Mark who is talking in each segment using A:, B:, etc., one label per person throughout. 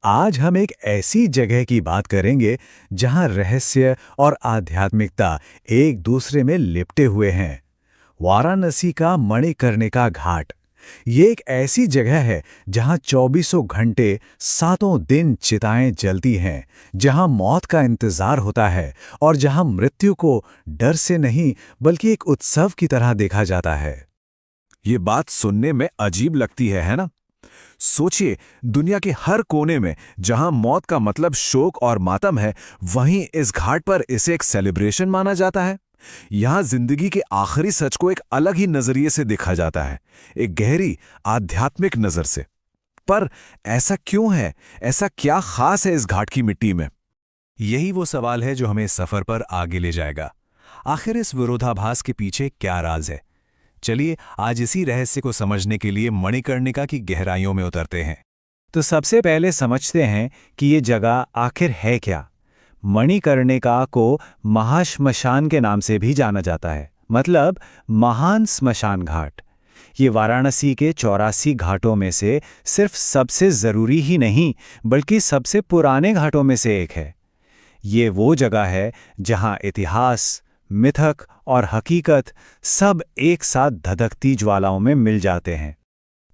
A: आज हम एक ऐसी जगह की बात करेंगे जहां रहस्य और आध्यात्मिकता एक दूसरे में लिपटे हुए हैं। वाराणसी का मणिकर्णिका घाट। ये एक ऐसी जगह है जहां चौबीसों घंटे सातों दिन चिताएं जलती हैं, जहां मौत का इंतजार होता है और जहां मृत्यु को डर से नहीं बल्कि एक उत्सव की तरह देखा जाता है।
B: ये बात सुनने में अजीब लगती है ना? सोचिए, दुनिया के हर कोने में जहां मौत का मतलब शोक और मातम है, वहीं इस घाट पर इसे एक सेलिब्रेशन माना जाता है। यहां जिंदगी के आखिरी सच को एक अलग ही नजरिए से देखा जाता है, एक गहरी आध्यात्मिक नजर से। पर ऐसा क्यों है? ऐसा क्या खास है इस घाट की मिट्टी में?
C: यही वो सवाल है जो हमें इस सफर पर आगे ले जाएगा। आखिर इस विरोधाभास के पीछे क्या राज है? चलिए आज इसी रहस्य को समझने के लिए मणिकर्णिका की गहराइयों में उतरते हैं।
A: तो सबसे पहले समझते हैं कि ये जगह आखिर है क्या। मणिकर्णिका को महाश्मशान के नाम से भी जाना जाता है, मतलब महान स्मशान घाट। ये वाराणसी के 84 घाटों में से सिर्फ सबसे जरूरी ही नहीं बल्कि सबसे पुराने घाटों में से एक है। ये वो जगह है जहां इतिहास, मिथक और हकीकत सब एक साथ धधकती ज्वालाओं में मिल जाते हैं।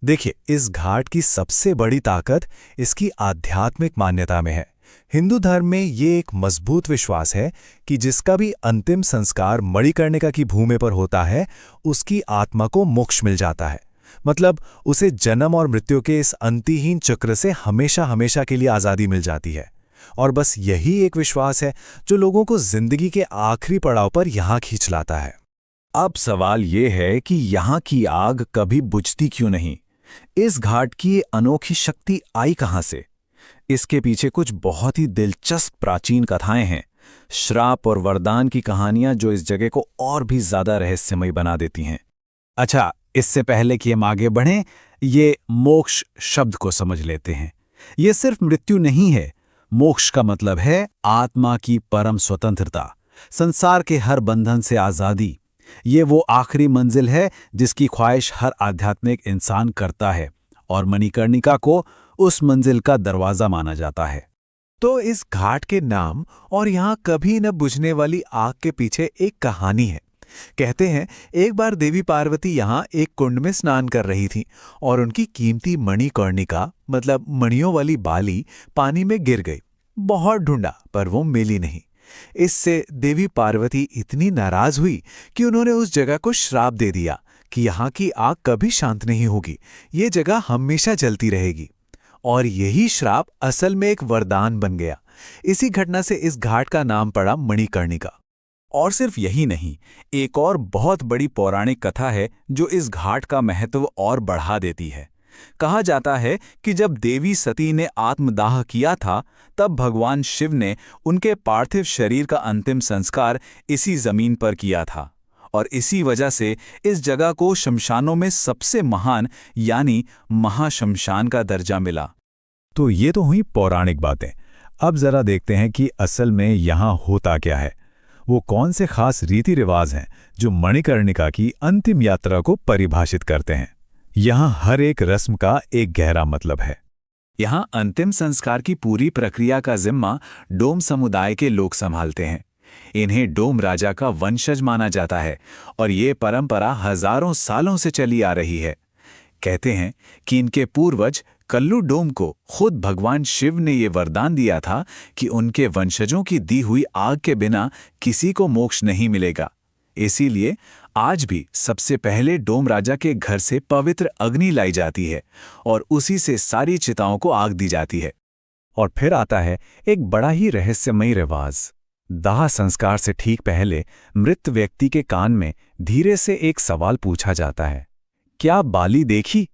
C: देखिए, इस घाट की सबसे बड़ी ताकत इसकी आध्यात्मिक मान्यता में है। हिंदू धर्म में ये एक मजबूत विश्वास है कि जिसका भी अंतिम संस्कार मणिकर्णिका की भूमि पर होता है, उसकी आत्मा को मोक्ष मिल जाता है। मतलब उसे जन्म और मृत्यु के इस अंतहीन चक्र से हमेशा हमेशा के लिए आज़ादी मिल जाती है। और बस यही एक विश्वास है जो लोगों को जिंदगी के आखिरी पड़ाव पर यहां खींच लाता है।
B: अब सवाल ये है कि यहाँ की आग कभी बुझती क्यों नहीं? इस घाट की ये अनोखी शक्ति आई कहाँ से? इसके पीछे कुछ बहुत ही दिलचस्प प्राचीन कथाएं हैं, श्राप और वरदान की कहानियां जो इस जगह को और भी ज्यादा रहस्यमयी बना देती हैं।
A: अच्छा, इससे पहले कि हम आगे बढ़ें, ये मोक्ष शब्द को समझ लेते हैं। ये सिर्फ मृत्यु नहीं है। मोक्ष का मतलब है आत्मा की परम स्वतंत्रता, संसार के हर बंधन से आज़ादी। ये वो आखिरी मंजिल है जिसकी ख्वाहिश हर आध्यात्मिक इंसान करता है, और मणिकर्णिका को उस मंजिल का दरवाजा माना जाता है।
C: तो इस घाट के नाम और यहाँ कभी न बुझने वाली आग के पीछे एक कहानी है। कहते हैं एक बार देवी पार्वती यहाँ एक कुंड में स्नान कर रही थी और उनकी कीमती मणिकर्णिका मतलब मणियों वाली बाली पानी में गिर गई। बहुत ढूंढा पर वो मिली नहीं। इससे देवी पार्वती इतनी नाराज हुई कि उन्होंने उस जगह को श्राप दे दिया कि यहाँ की आग कभी शांत नहीं होगी, ये जगह हमेशा जलती रहेगी। और यही श्राप असल में एक वरदान बन गया। इसी घटना से इस घाट का नाम पड़ा मणिकर्णिका।
D: और सिर्फ यही नहीं, एक और बहुत बड़ी पौराणिक कथा है जो इस घाट का महत्व और बढ़ा देती है। कहा जाता है कि जब देवी सती ने आत्मदाह किया था, तब भगवान शिव ने उनके पार्थिव शरीर का अंतिम संस्कार इसी जमीन पर किया था, और इसी वजह से इस जगह को शमशानों में सबसे महान यानी महाशमशान का दर्जा मिला।
C: तो ये तो हुई पौराणिक बातें। अब जरा देखते हैं कि असल में यहाँ होता क्या है। वो कौन से खास रीति रिवाज हैं जो मणिकर्णिका की अंतिम यात्रा को परिभाषित करते हैं। यहाँ हर एक रस्म का एक गहरा मतलब है।
D: यहाँ अंतिम संस्कार की पूरी प्रक्रिया का जिम्मा डोम समुदाय के लोग संभालते हैं। इन्हें डोम राजा का वंशज माना जाता है और ये परंपरा हजारों सालों से चली आ रही है। कहते हैं कि इनके पूर्वज कल्लू डोम को खुद भगवान शिव ने ये वरदान दिया था कि उनके वंशजों की दी हुई आग के बिना किसी को मोक्ष नहीं मिलेगा। इसीलिए आज भी सबसे पहले डोम राजा के घर से पवित्र अग्नि लाई जाती है और उसी से सारी चिताओं को आग दी जाती है।
A: और फिर आता है एक बड़ा ही रहस्यमयी रिवाज। दाह संस्कार से ठीक पहले मृत व्यक्ति के कान में धीरे से एक सवाल पूछा जाता है, क्या बाली देखी?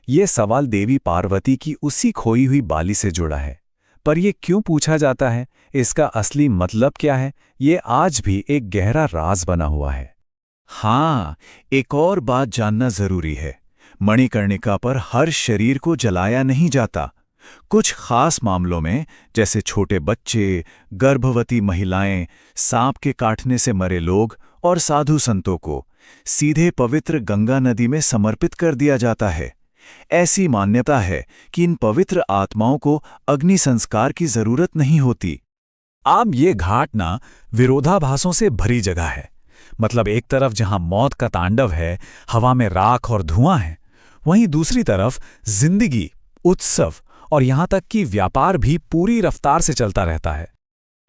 A: ये सवाल देवी पार्वती की उसी खोई हुई बाली से जुड़ा है। पर यह क्यों पूछा जाता है, इसका असली मतलब क्या है, ये आज भी एक गहरा राज बना हुआ है।
D: हाँ, एक और बात जानना जरूरी है। मणिकर्णिका पर हर शरीर को जलाया नहीं जाता। कुछ खास मामलों में, जैसे छोटे बच्चे, गर्भवती महिलाएं, सांप के काटने से मरे लोग और साधु संतों को सीधे पवित्र गंगा नदी में समर्पित कर दिया जाता है।
B: ऐसी मान्यता है कि इन पवित्र आत्माओं को अग्नि संस्कार की जरूरत नहीं होती।
C: अब ये घाट ना विरोधाभासों से भरी जगह है। मतलब एक तरफ जहां मौत का तांडव है, हवा में राख और धुआं है, वहीं दूसरी तरफ जिंदगी, उत्सव और यहां तक कि व्यापार भी पूरी रफ्तार से चलता रहता है।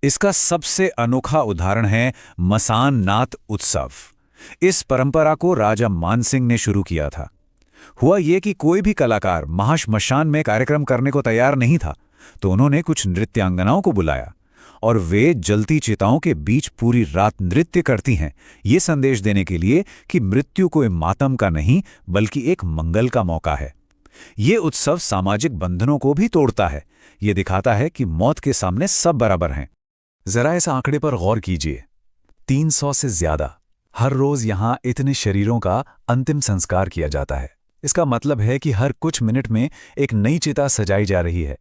D: इसका सबसे अनोखा उदाहरण है मसान नाथ उत्सव। इस परंपरा को राजा मानसिंह ने शुरू किया था। हुआ ये कि कोई भी कलाकार महाश्मशान में कार्यक्रम करने को तैयार नहीं था, तो उन्होंने कुछ नृत्यांगनाओं को बुलाया और वे जलती चिताओं के बीच पूरी रात नृत्य करती हैं, ये संदेश देने के लिए कि मृत्यु कोई मातम का नहीं बल्कि एक मंगल का मौका है। ये उत्सव सामाजिक बंधनों को भी तोड़ता है। ये दिखाता है कि मौत के सामने सब बराबर हैं।
C: जरा इस आंकड़े पर गौर कीजिए, 300 से ज्यादा हर रोज यहां इतने शरीरों का अंतिम संस्कार किया जाता है। इसका मतलब है कि हर कुछ मिनट में एक नई चिता सजाई जा रही है,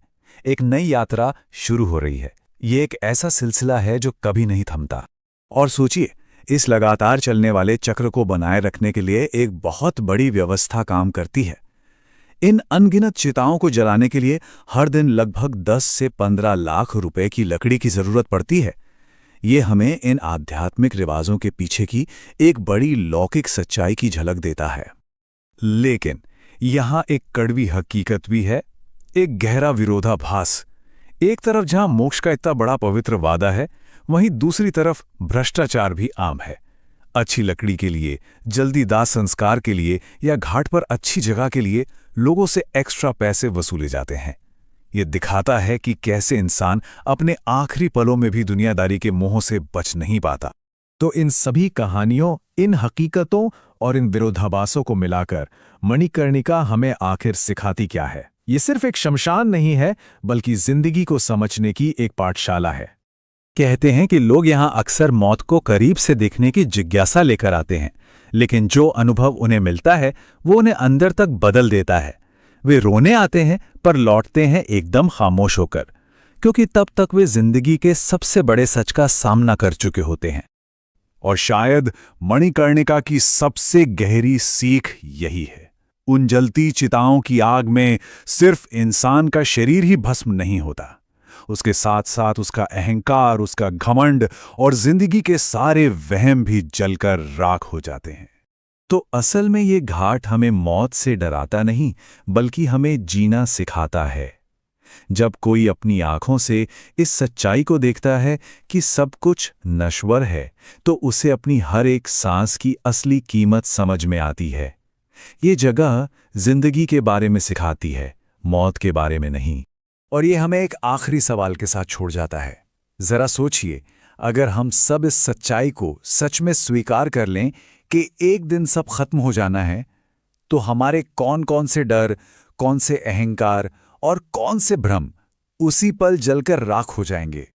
C: एक नई यात्रा शुरू हो रही है। ये एक ऐसा सिलसिला है जो कभी नहीं थमता।
B: और सोचिए, इस लगातार चलने वाले चक्र को बनाए रखने के लिए एक बहुत बड़ी व्यवस्था काम करती है। इन अनगिनत चिताओं को जलाने के लिए हर दिन लगभग 10 से 15 लाख रुपए की लकड़ी की जरूरत पड़ती है। ये हमें इन आध्यात्मिक रिवाजों के पीछे की एक बड़ी लौकिक सच्चाई की झलक देता है। लेकिन यहां एक कड़वी हकीकत भी है, एक गहरा विरोधाभास। एक तरफ जहां मोक्ष का इतना बड़ा पवित्र वादा है, वहीं दूसरी तरफ भ्रष्टाचार भी आम है। अच्छी लकड़ी के लिए, जल्दी दाह संस्कार के लिए या घाट पर अच्छी जगह के लिए लोगों से एक्स्ट्रा पैसे वसूले जाते हैं। ये दिखाता है कि कैसे इंसान अपने आखिरी पलों में भी दुनियादारी के मोह से बच नहीं पाता। तो इन सभी कहानियों, इन हकीकतों और इन विरोधाभासों को मिलाकर मणिकर्णिका हमें आखिर सिखाती क्या है? ये सिर्फ एक शमशान नहीं है, बल्कि जिंदगी को समझने की एक पाठशाला है।
A: कहते हैं कि लोग यहाँ अक्सर मौत को करीब से देखने की जिज्ञासा लेकर आते हैं, लेकिन जो अनुभव उन्हें मिलता है वो उन्हें अंदर तक बदल देता है। वे रोने आते हैं पर लौटते हैं एकदम खामोश होकर, क्योंकि तब तक वे जिंदगी के सबसे बड़े सच का सामना कर चुके होते हैं।
B: और शायद मणिकर्णिका की सबसे गहरी सीख यही है। उन जलती चिताओं की आग में सिर्फ इंसान का शरीर ही भस्म नहीं होता, उसके साथ साथ उसका अहंकार, उसका घमंड और जिंदगी के सारे वहम भी जलकर राख हो जाते हैं। तो असल में ये घाट हमें मौत से डराता नहीं, बल्कि हमें जीना सिखाता है। जब कोई अपनी आंखों से इस सच्चाई को देखता है कि सब कुछ नश्वर है, तो उसे अपनी हर एक सांस की असली कीमत समझ में आती है। ये जगह जिंदगी के बारे में सिखाती है, मौत के बारे में नहीं।
C: और ये हमें एक आखिरी सवाल के साथ छोड़ जाता है। जरा सोचिए, अगर हम सब इस सच्चाई को सच में स्वीकार कर लें कि एक दिन सब खत्म हो जाना है, तो हमारे कौन कौन से डर, कौन से अहंकार और कौन से भ्रम उसी पल जलकर राख हो जाएंगे।